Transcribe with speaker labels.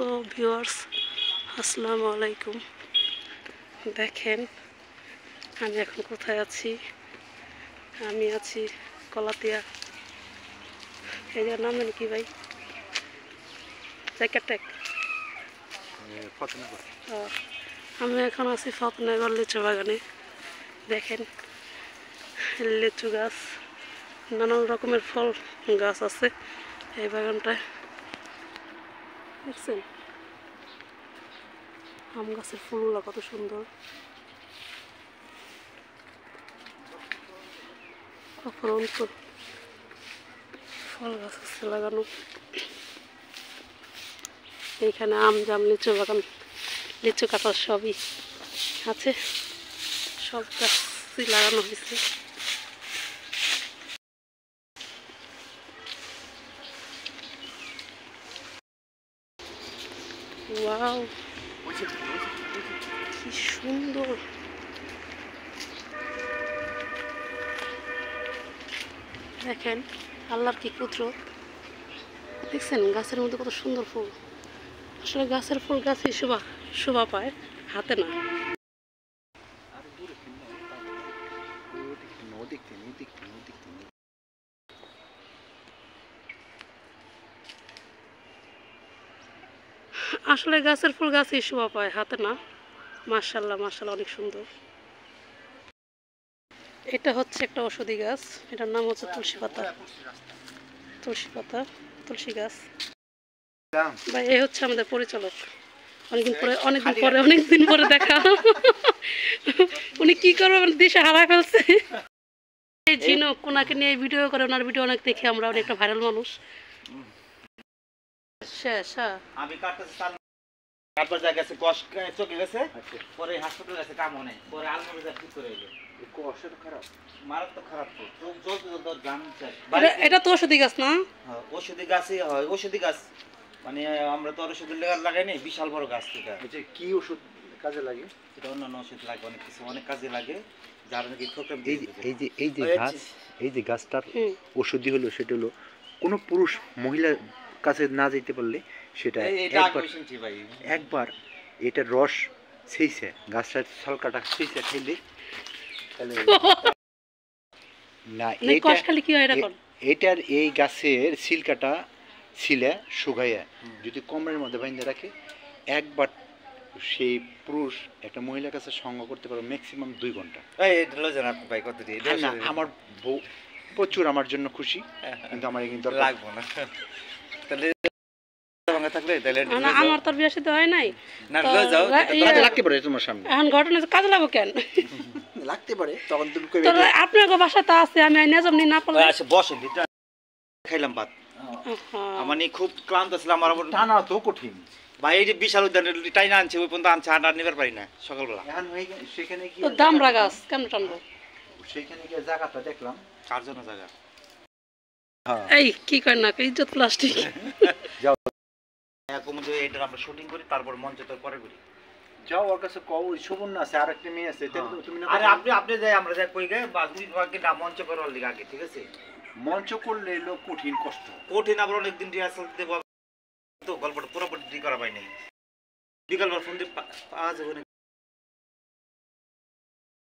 Speaker 1: So viewers আসসালামু আলাইকুম। দেখেন আমি এখন কোথায় আছি। আমি আছি কলাতিয়া। এই যে নাম কি ভাই? জ্যাকেটেক। আমি এখন আছি ফতেনগর লিচু বাগানে। দেখেন লিচু গাছ, নানান রকমের ফল গাছ আছে এই বাগানটায়। দেখছেন আম গাছের ফুলগুলো কত সুন্দর, অপরন্ত ফল গাছ আছে লাগানো। এইখানে আম জাম লিচু বাগান, লিচু কাটার সবই আছে, সব গাছই লাগানো হয়েছে। ওয়াও কি সুন্দর! দেখেন আল্লাহর কি কুদরত। দেখছেন গাছের মধ্যে কত সুন্দর ফুল। আসলে গাছের ফুল গাছই শোভা পায়, হাতে না। আসলে গাছের ফুল গাছই শোভা পায়, হাতে না। মাশাআল্লাহ মাশাআল্লাহ, অনেক সুন্দর। এটা হচ্ছে একটা ঔষধি গাছ, এটার নাম হচ্ছে তুলসী পাতা। তুলসী পাতা, তুলসী গাছ। ভাই এই হচ্ছে আমাদের পরিচালক। অনেকদিন পরে দেখা। উনি কি করবেন দিশা হারায় ফেলছে। এই ঝিনুক ওনাকে নিয়ে ভিডিও করে, ওনার ভিডিও অনেক দেখি আমরা, অনেকটা ভাইরাল মানুষ। শেষ আমি
Speaker 2: কাটবার জায়গা আছে, কষ চকে গেছে, পরে হাসপাতাল গেছে, কাম হয় নাই, পরে আলমারি যা ঠিক করে এলো। কষটা খারাপ, মারাত্মক খারাপ। তো চলতে চলতে গান চাই।
Speaker 1: এটা তো ঔষধি গাছ না?
Speaker 2: হ্যাঁ ঔষধি গাছই হয়, ঔষধি গাছ। মানে আমরা তো আর ওষুধ লাগাই নাই, বিশাল বড় গাছ থেকে।
Speaker 3: কি ওষুধ কাজে লাগে?
Speaker 2: এটা অন্যান্য ওষুধ লাগে, অনেক কিছু অনেক কাজে লাগে। যার নাকি
Speaker 3: এই যে গাছটার ওষুধই হলো, সেটা হলো কোনো পুরুষ মহিলার কাছে না যেতে পারলে সেটা একবার এটা রস সেইছে, গাছটার ছলকাটা সেইছে খাইলে না, এটার এই গাছের ছিলকাটা ছিলে শুকাইয়া যদি কোমরের মধ্যে বাইন্ধে রাখে, একবার সেই পুরুষ একটা মহিলার কাছে সঙ্গ করতে পারো ম্যাক্সিমাম 2 ঘন্টা। আমার বউ প্রচুর আমার জন্য খুশি, কিন্তু আমার কিন্তু
Speaker 2: লাগবো না। তাহলে
Speaker 1: আমার তোর বিয়ে সাথে হয় নাই,
Speaker 3: লাগতে পারে তোমার সামনে।
Speaker 1: এখন ঘটনা কাজে লাগবো কেন?
Speaker 3: লাগতে পারে, তখন তুমি
Speaker 1: আপনার বাসাতে আছে, আমি নিজম নি না পারলে
Speaker 2: বসেন। খাইলাম ভাত, আমার খুব ক্লান্ত ছিলাম। আমার
Speaker 3: টানা তো কঠিন
Speaker 2: ভাই, এই যে বিশাল উদ্যানের টাইনা আনছে, ওই পর্যন্ত আনছে, আর নিবার পারি না সকালবেলা।
Speaker 3: সেখানে কি
Speaker 1: দামরা গাছ কেমন টানবো?
Speaker 3: সেখানে গিয়ে জায়গাটা দেখলাম,
Speaker 2: কার জন্য জায়গা।
Speaker 1: এই কি করেন না, ইজ্জত প্লাস্টিক।
Speaker 2: এটা আমরা শুটিং করি, তারপর মঞ্চ তোর পরে করি।
Speaker 3: যাও ওর কাছে কও, ওই সুবর্ণ আছে আর একটা মেয়ে আছে, তুমি না?
Speaker 2: আরে আপনি যাই, আমরা যাই কই গে, বাস দুই ভাগে না মঞ্চ করার লিগে আগে, ঠিক আছে?
Speaker 3: মঞ্চ করলে এলো কঠিন কষ্ট,
Speaker 2: কঠিন। আবার অনেকদিন রিহার্সাল দেব, তো গল্পটা পুরোপুরি করা পাই নাই। বিকালবার ফোন দিয়ে পাওয়া যাবে না।